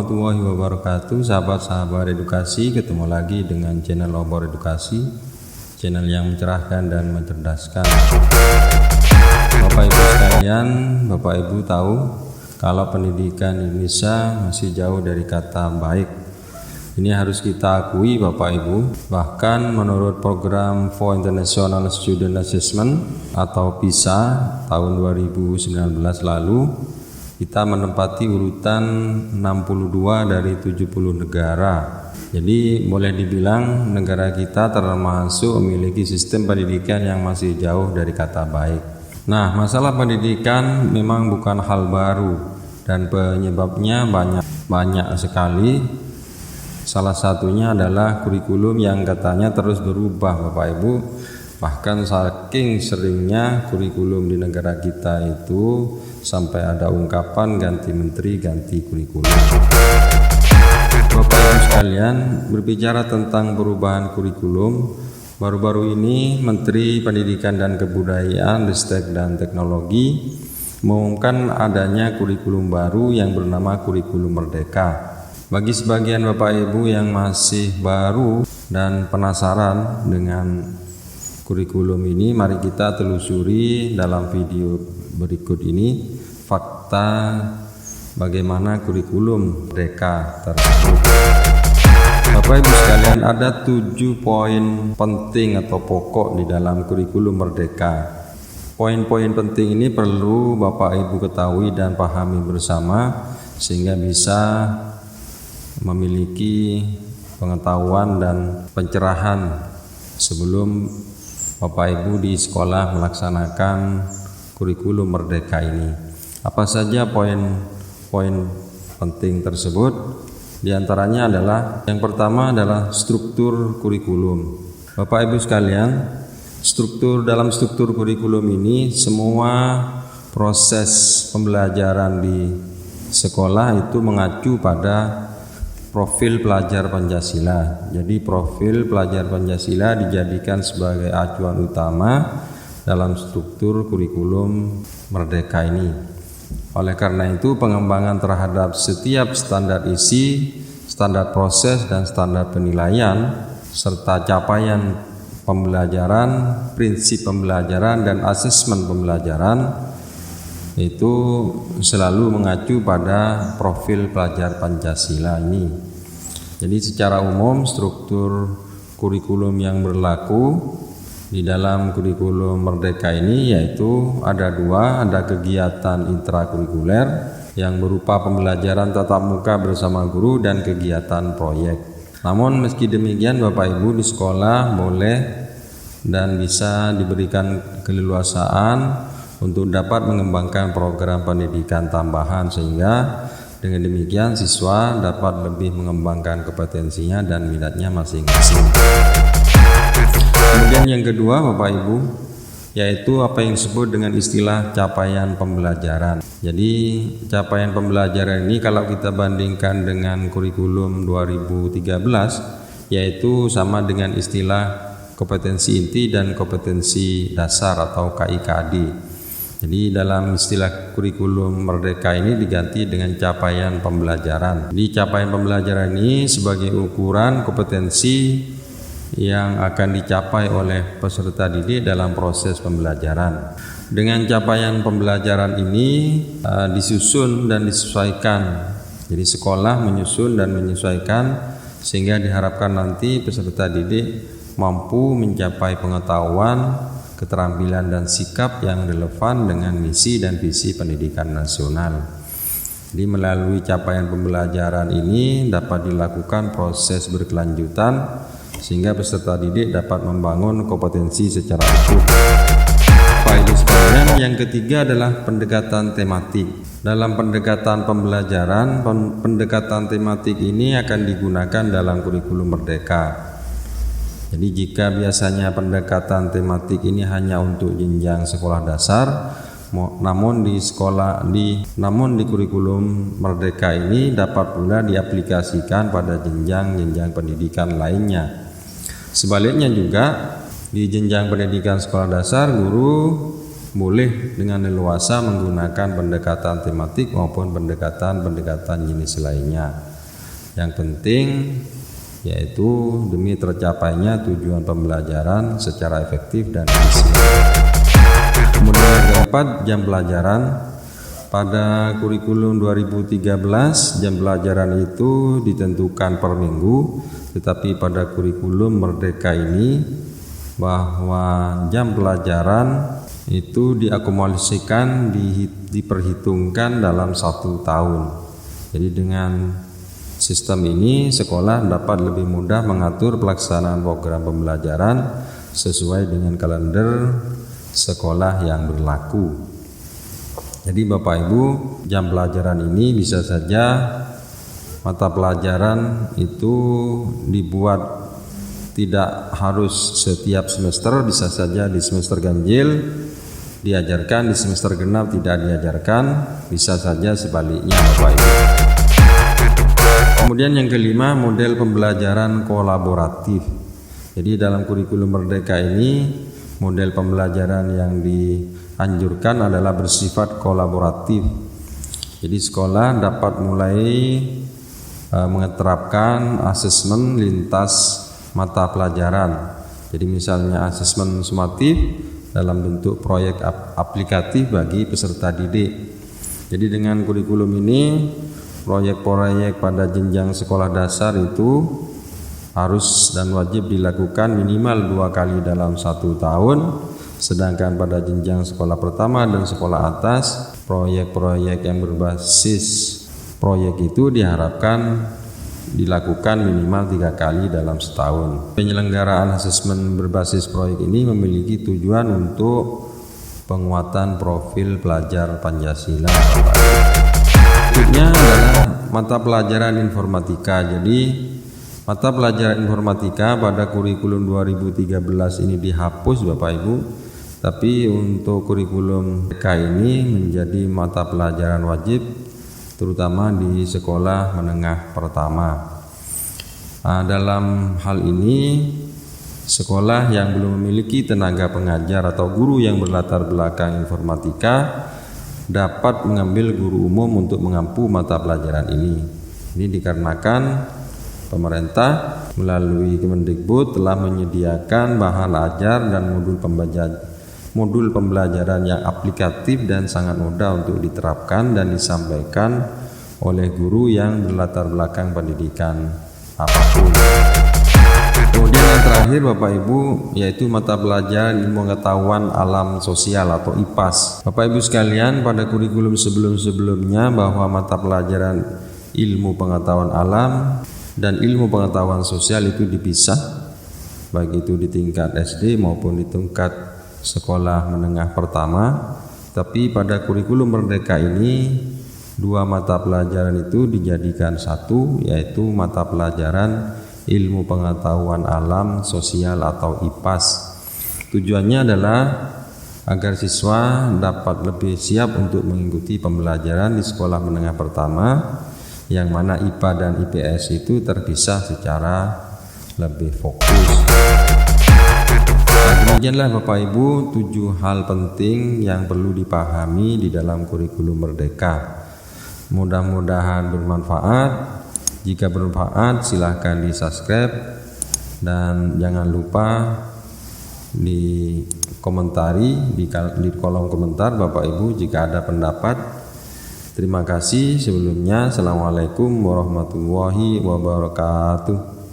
warahmatullahi wabarakatuh, sahabat-sahabat edukasi. Ketemu lagi dengan channel Obor Edukasi, channel yang mencerahkan dan mencerdaskan. Bapak Ibu sekalian, Bapak Ibu tahu kalau pendidikan Indonesia masih jauh dari kata baik. Ini harus kita akui Bapak Ibu. Bahkan menurut program for International Student Assessment atau PISA tahun 2019 lalu, kita menempati urutan 62 dari 70 negara. Jadi boleh dibilang negara kita termasuk memiliki sistem pendidikan yang masih jauh dari kata baik. Nah, masalah pendidikan memang bukan hal baru dan penyebabnya banyak sekali. Salah satunya adalah kurikulum yang katanya terus berubah Bapak Ibu. Bahkan saking seringnya kurikulum di negara kita itu sampai ada ungkapan ganti menteri, ganti kurikulum. Bapak Ibu sekalian, berbicara tentang perubahan kurikulum, baru-baru ini Menteri Pendidikan dan Kebudayaan, Ristek dan Teknologi mengumumkan adanya kurikulum baru yang bernama Kurikulum Merdeka. Bagi sebagian Bapak Ibu yang masih baru dan penasaran dengan kurikulum ini, mari kita telusuri dalam video berikut ini fakta bagaimana kurikulum merdeka tersebut. Bapak Ibu sekalian, ada 7 poin penting atau pokok di dalam kurikulum merdeka. Poin-poin penting ini perlu Bapak Ibu ketahui dan pahami bersama sehingga bisa memiliki pengetahuan dan pencerahan sebelum Bapak Ibu di sekolah melaksanakan kurikulum merdeka ini. Apa saja poin-poin penting tersebut? Di antaranya adalah yang pertama adalah struktur kurikulum. Bapak Ibu sekalian, dalam struktur kurikulum ini semua proses pembelajaran di sekolah itu mengacu pada profil pelajar Pancasila. Jadi profil pelajar Pancasila dijadikan sebagai acuan utama dalam struktur kurikulum merdeka ini. Oleh karena itu, pengembangan terhadap setiap standar isi, standar proses dan standar penilaian serta capaian pembelajaran, prinsip pembelajaran dan asesmen pembelajaran itu selalu mengacu pada profil pelajar Pancasila ini. Jadi secara umum struktur kurikulum yang berlaku di dalam kurikulum merdeka ini yaitu ada 2, ada kegiatan intrakurikuler yang berupa pembelajaran tatap muka bersama guru dan kegiatan proyek. Namun meski demikian Bapak Ibu di sekolah boleh dan bisa diberikan keleluasaan untuk dapat mengembangkan program pendidikan tambahan sehingga dengan demikian siswa dapat lebih mengembangkan kompetensinya dan minatnya masing-masing. Kemudian yang kedua Bapak Ibu yaitu apa yang disebut dengan istilah capaian pembelajaran. Jadi capaian pembelajaran ini kalau kita bandingkan dengan kurikulum 2013 yaitu sama dengan istilah kompetensi inti dan kompetensi dasar atau KIKD. Jadi dalam istilah kurikulum merdeka ini diganti dengan capaian pembelajaran. Jadi capaian pembelajaran ini sebagai ukuran kompetensi yang akan dicapai oleh peserta didik dalam proses pembelajaran. Dengan capaian pembelajaran ini disusun dan disesuaikan. Jadi sekolah menyusun dan menyesuaikan sehingga diharapkan nanti peserta didik mampu mencapai pengetahuan, keterampilan dan sikap yang relevan dengan misi dan visi pendidikan nasional. Jadi melalui capaian pembelajaran ini dapat dilakukan proses berkelanjutan sehingga peserta didik dapat membangun kompetensi secara utuh. Bapak Ibu sekalian, yang ketiga adalah pendekatan tematik. Dalam pendekatan pembelajaran, pendekatan tematik ini akan digunakan dalam kurikulum merdeka. Jadi jika biasanya pendekatan tematik ini hanya untuk jenjang sekolah dasar, namun di kurikulum merdeka ini dapat pula diaplikasikan pada jenjang-jenjang pendidikan lainnya. Sebaliknya juga di jenjang pendidikan sekolah dasar, guru boleh dengan leluasa menggunakan pendekatan tematik maupun pendekatan jenis lainnya. Yang penting yaitu demi tercapainya tujuan pembelajaran secara efektif dan efisien. Kemudian yang keempat, jam pelajaran. Pada kurikulum 2013 jam pelajaran itu ditentukan per minggu, tetapi pada kurikulum Merdeka ini bahwa jam pelajaran itu diakumulasikan, diperhitungkan dalam 1 tahun. Jadi dengan sistem ini sekolah dapat lebih mudah mengatur pelaksanaan program pembelajaran sesuai dengan kalender sekolah yang berlaku. Jadi Bapak Ibu, jam pelajaran ini bisa saja mata pelajaran itu dibuat tidak harus setiap semester, bisa saja di semester ganjil diajarkan, di semester genap tidak diajarkan, bisa saja sebaliknya Bapak Ibu. Kemudian yang kelima, model pembelajaran kolaboratif. Jadi dalam kurikulum Merdeka ini model pembelajaran yang dianjurkan adalah bersifat kolaboratif. Jadi sekolah dapat mulai menerapkan asesmen lintas mata pelajaran. Jadi misalnya asesmen sumatif dalam bentuk proyek aplikatif bagi peserta didik. Jadi dengan kurikulum ini proyek-proyek pada jenjang sekolah dasar itu harus dan wajib dilakukan minimal 2 kali dalam 1 tahun, sedangkan pada jenjang sekolah pertama dan sekolah atas proyek-proyek yang berbasis proyek itu diharapkan dilakukan minimal 3 kali dalam setahun. Penyelenggaraan asesmen berbasis proyek ini memiliki tujuan untuk penguatan profil pelajar Pancasila. Berikutnya adalah mata pelajaran informatika. Jadi mata pelajaran informatika pada kurikulum 2013 ini dihapus Bapak Ibu, tapi untuk kurikulum MK ini menjadi mata pelajaran wajib terutama di sekolah menengah pertama. Dalam hal ini sekolah yang belum memiliki tenaga pengajar atau guru yang berlatar belakang informatika dapat mengambil guru umum untuk mengampu mata pelajaran ini. Ini dikarenakan pemerintah melalui Kemendikbud telah menyediakan bahan ajar dan modul pembelajaran yang aplikatif dan sangat mudah untuk diterapkan dan disampaikan oleh guru yang berlatar belakang pendidikan apapun. Kemudian yang terakhir Bapak Ibu yaitu mata pelajaran ilmu pengetahuan alam sosial atau IPAS. Bapak Ibu sekalian, pada kurikulum sebelum-sebelumnya bahwa mata pelajaran ilmu pengetahuan alam dan ilmu pengetahuan sosial itu dipisah, baik itu di tingkat SD maupun di tingkat sekolah menengah pertama. Tapi pada kurikulum Merdeka ini 2 mata pelajaran itu dijadikan satu, yaitu mata pelajaran ilmu pengetahuan alam sosial atau IPAS. Tujuannya adalah agar siswa dapat lebih siap untuk mengikuti pembelajaran di sekolah menengah pertama, yang mana IPA dan IPS itu terpisah secara lebih fokus. Demikianlah Bapak Ibu 7 hal penting yang perlu dipahami di dalam kurikulum Merdeka. Mudah-mudahan bermanfaat. Jika bermanfaat silahkan di subscribe dan jangan lupa di komentari di kolom komentar Bapak Ibu jika ada pendapat. Terima kasih sebelumnya. Assalamualaikum warahmatullahi wabarakatuh.